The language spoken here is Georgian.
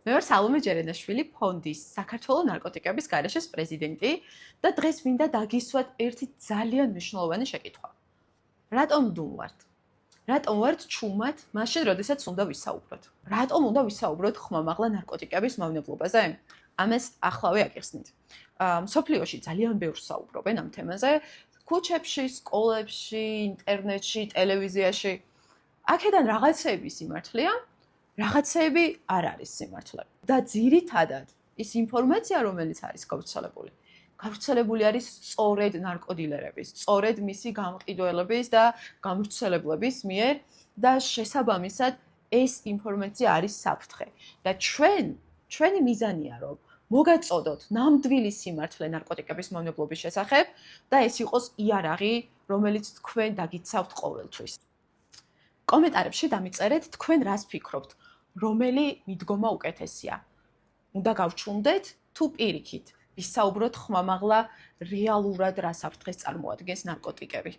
მე ვარ სალომე ჯერენაშვილი, ფონდის საქართველოს ნარკოტიკების გარეშეს პრეზიდენტი და დღეს მინდა დაგისვათ ერთი ძალიან მნიშვნელოვანი შეკითხვა. რატომ დუმვართ? რატომ ვართ ჩუმად მაშინ, როდესაც უნდა ვისაუბროთ? რატომ უნდა ვისაუბროთ ხმამაღლა ნარკოტიკების მავნებლობაზე? ამას ახლავე აკიხსნით. მსოფლიოში ძალიან ბევრს საუბრობენ ამ თემაზე, ქუჩებში, სკოლებში, ინტერნეტში, ტელევიზიაში. აქედან რაღაცეები სიმართლეა, რაღაცეები არ არის სიმართლე. და ძირითადად ის ინფორმაცია, რომელიც არის გავრცელებული არის სწორედ ნარკოდილერების, სწორედ მისი გამყიდველების და გამვრცელებლების მიერ და შესაბამისად ეს ინფორმაცია არის საფრთხე. და ჩვენი მიზანია, რომ მოგაწოდოთ ნამდვილი სიმართლე ნარკოტიკების მავნებლობის შესახებ და ეს იყოს იარაღი, რომელიც თქვენ დაგიცავთ ყოველთვის. კომენტარებში დამიწერეთ თქვენ რას ფიქრობთ, რომელი მიდგომა უკეთესია. უნდა გავჩვენდეთ თუ პირიქით ვისაუბროთ ხმამაღლა რეალურად რა საფრთხეს წარმოადგენს ნარკოტიკები.